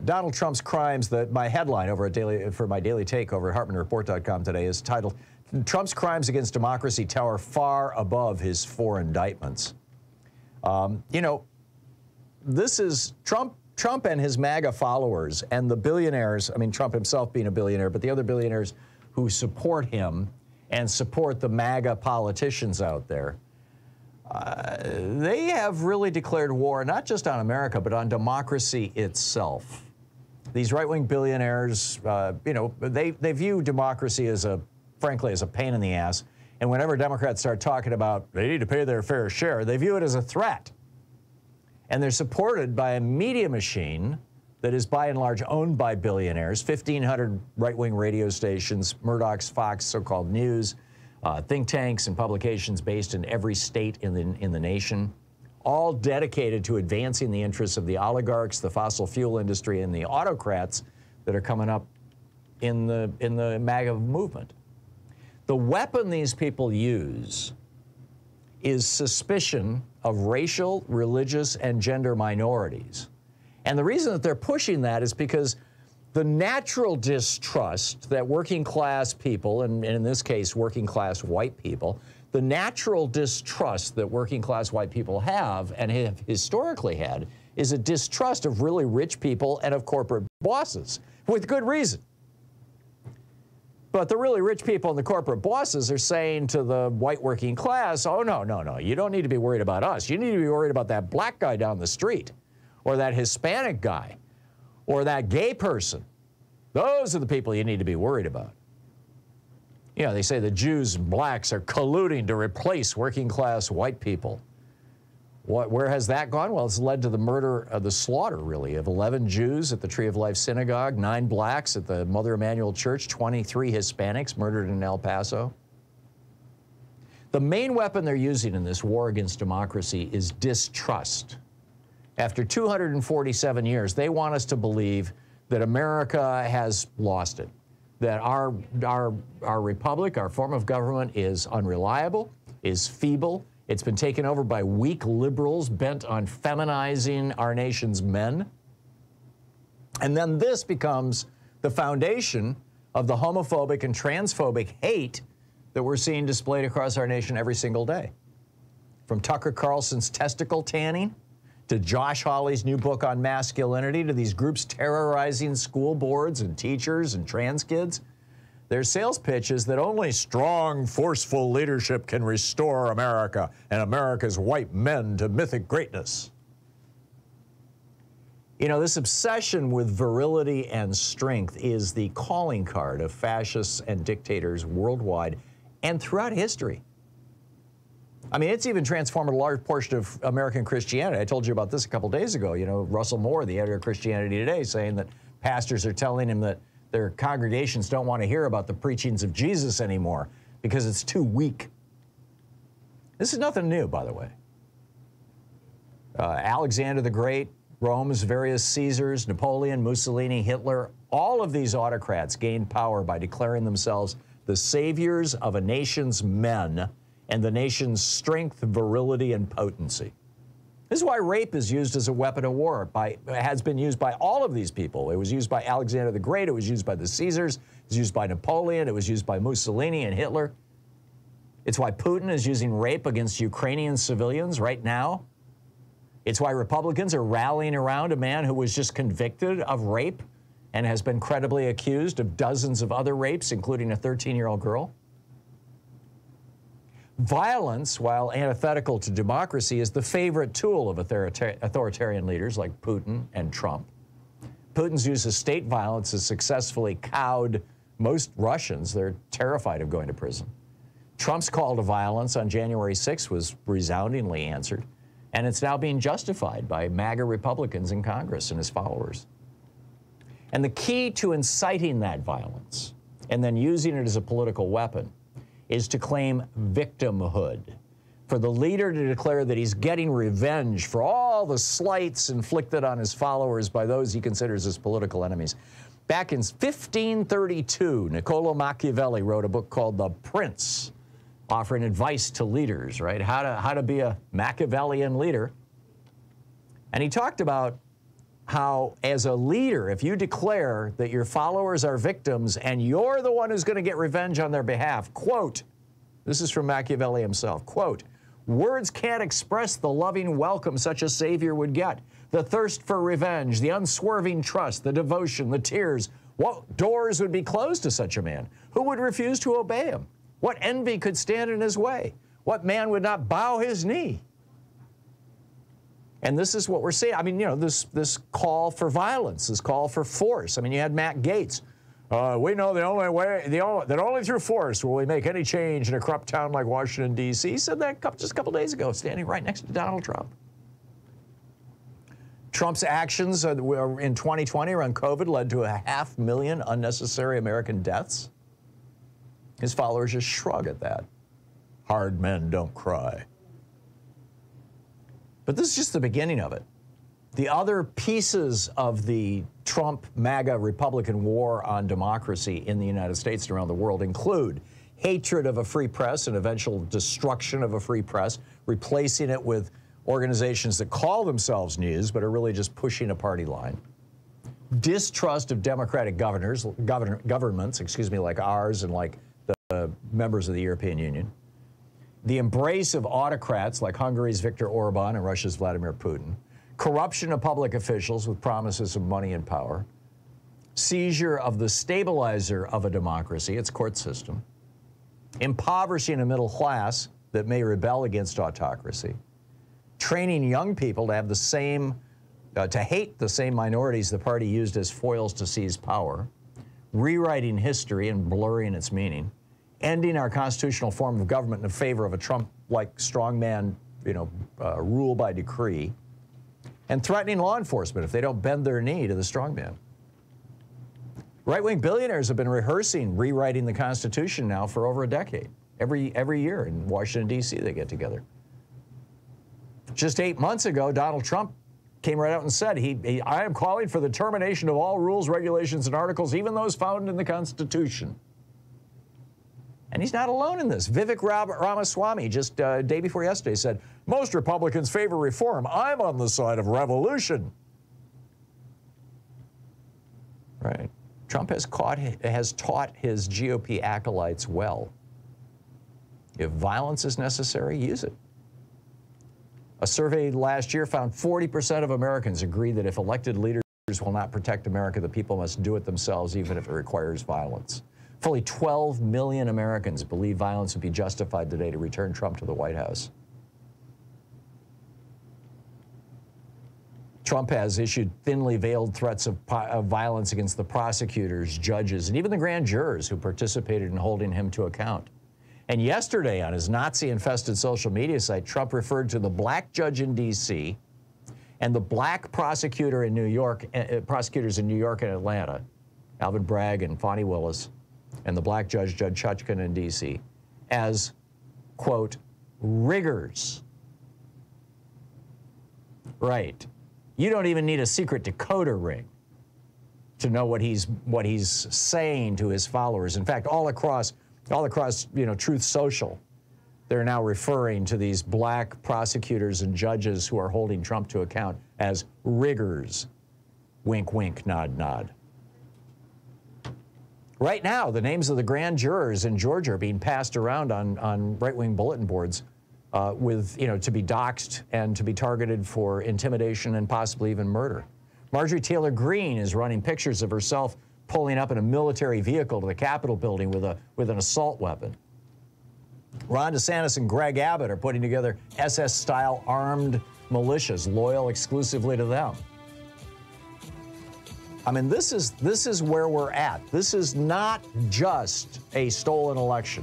Donald Trump's crimes, my headline over at for my daily take over at HartmannReport.com today is titled, Trump's crimes against democracy tower far above his 4 indictments. You know, this is Trump and his MAGA followers and the billionaires, I mean, Trump himself being a billionaire, but the other billionaires who support him and support the MAGA politicians out there. They have really declared war, not just on America, but on democracy itself. These right-wing billionaires, you know, they view democracy as frankly, as a pain in the ass. And whenever Democrats start talking about they need to pay their fair share, they view it as a threat. And they're supported by a media machine that is by and large owned by billionaires, 1,500 right-wing radio stations, Murdoch's Fox so-called news, think tanks and publications based in every state in the nation, all dedicated to advancing the interests of the oligarchs, the fossil fuel industry, and the autocrats that are coming up in the MAGA movement. The weapon these people use is suspicion of racial, religious, and gender minorities. And the reason that they're pushing that is because the natural distrust that working class people, and in this case, working class white people, the natural distrust that working class white people have and have historically had is a distrust of really rich people and of corporate bosses, with good reason. But the really rich people and the corporate bosses are saying to the white working class, oh, no, you don't need to be worried about us. You need to be worried about that black guy down the street, or that Hispanic guy, or that gay person. Those are the people you need to be worried about. You know, they say the Jews and blacks are colluding to replace working class white people. Where has that gone? Well, it's led to the murder, the slaughter, really, of 11 Jews at the Tree of Life Synagogue, 9 blacks at the Mother Emanuel Church, 23 Hispanics murdered in El Paso. The main weapon they're using in this war against democracy is distrust. After 247 years, they want us to believe that America has lost it, that our republic, our form of government is unreliable, is feeble. It's been taken over by weak liberals bent on feminizing our nation's men. And then this becomes the foundation of the homophobic and transphobic hate that we're seeing displayed across our nation every single day. From Tucker Carlson's testicle tanning, to Josh Hawley's new book on masculinity, to these groups terrorizing school boards and teachers and trans kids. Their sales pitch is that only strong, forceful leadership can restore America and America's white men to mythic greatness. You know, this obsession with virility and strength is the calling card of fascists and dictators worldwide and throughout history. I mean, it's even transformed a large portion of American Christianity. I told you about this a couple days ago. You know, Russell Moore, the editor of Christianity Today, saying that pastors are telling him that their congregations don't want to hear about the preachings of Jesus anymore because it's too weak. This is nothing new, by the way. Alexander the Great, Rome's various Caesars, Napoleon, Mussolini, Hitler, all of these autocrats gained power by declaring themselves the saviors of a nation's men and the nation's strength, virility, and potency. This is why rape is used as a weapon of war. Has been used by all of these people. It was used by Alexander the Great. It was used by the Caesars. It was used by Napoleon. It was used by Mussolini and Hitler. It's why Putin is using rape against Ukrainian civilians right now. It's why Republicans are rallying around a man who was just convicted of rape and has been credibly accused of dozens of other rapes, including a 13-year-old girl. Violence, while antithetical to democracy, is the favorite tool of authoritarian leaders like Putin and Trump. Putin's use of state violence has successfully cowed most Russians. They're terrified of going to prison. Trump's call to violence on January 6th was resoundingly answered, and it's now being justified by MAGA Republicans in Congress and his followers. And the key to inciting that violence and then using it as a political weapon is to claim victimhood, for the leader to declare that he's getting revenge for all the slights inflicted on his followers by those he considers his political enemies. Back in 1532, Niccolò Machiavelli wrote a book called The Prince, offering advice to leaders, right? How to be a Machiavellian leader. And he talked about how, as a leader, if you declare that your followers are victims and you're the one who's going to get revenge on their behalf, quote, this is from Machiavelli himself, quote, words can't express the loving welcome such a savior would get. The thirst for revenge, the unswerving trust, the devotion, the tears. What doors would be closed to such a man? Who would refuse to obey him? What envy could stand in his way? What man would not bow his knee? And this is what we're seeing. I mean, you know, this call for violence, this call for force. I mean, you had Matt Gaetz. We know that only through force will we make any change in a corrupt town like Washington, D.C. He said that just a couple days ago, standing right next to Donald Trump. Trump's actions in 2020 around COVID led to 500,000 unnecessary American deaths. His followers just shrug at that. Hard men don't cry. But this is just the beginning of it. The other pieces of the Trump MAGA Republican war on democracy in the United States and around the world include hatred of a free press and eventual destruction of a free press, replacing it with organizations that call themselves news but are really just pushing a party line. Distrust of democratic governments, like ours and like the members of the European Union. The embrace of autocrats like Hungary's Viktor Orban and Russia's Vladimir Putin. Corruption of public officials with promises of money and power. Seizure of the stabilizer of a democracy, its court system. Impoverishing a middle class that may rebel against autocracy. Training young people to have the same, to hate the same minorities the party used as foils to seize power. Rewriting history and blurring its meaning. Ending our constitutional form of government in favor of a Trump-like strongman, rule by decree, and threatening law enforcement if they don't bend their knee to the strongman. Right-wing billionaires have been rehearsing rewriting the Constitution now for over a decade. Every year in Washington, D.C., they get together. Just 8 months ago, Donald Trump came right out and said, I am calling for the termination of all rules, regulations, and articles, even those found in the Constitution. And he's not alone in this. Vivek Ramaswamy, just day before yesterday, said, most Republicans favor reform. I'm on the side of revolution. Right. Trump has taught his GOP acolytes well. If violence is necessary, use it. A survey last year found 40% of Americans agree that if elected leaders will not protect America, the people must do it themselves, even if it requires violence. Fully 12 million Americans believe violence would be justified today to return Trump to the White House. Trump has issued thinly veiled threats of violence against the prosecutors, judges, and even the grand jurors who participated in holding him to account. And yesterday on his Nazi-infested social media site, Trump referred to the black judge in D.C. and the black prosecutor in New York, prosecutors in New York and Atlanta, Alvin Bragg and Fonnie Willis, and the black judge, Judge Chutkan in D.C., as, quote, riggers. Right. You don't even need a secret decoder ring to know what he's saying to his followers. In fact, all across Truth Social, they're now referring to these black prosecutors and judges who are holding Trump to account as riggers. Wink, wink, nod, nod. Right now, the names of the grand jurors in Georgia are being passed around on right-wing bulletin boards to be doxxed and to be targeted for intimidation and possibly even murder. Marjorie Taylor Greene is running pictures of herself pulling up in a military vehicle to the Capitol building with an assault weapon. Ron DeSantis and Greg Abbott are putting together SS-style armed militias loyal exclusively to them. I mean, this is where we're at. This is not just a stolen election.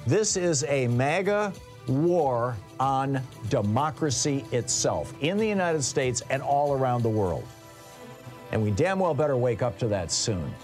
This is a MAGA war on democracy itself in the United States and all around the world. And we damn well better wake up to that soon.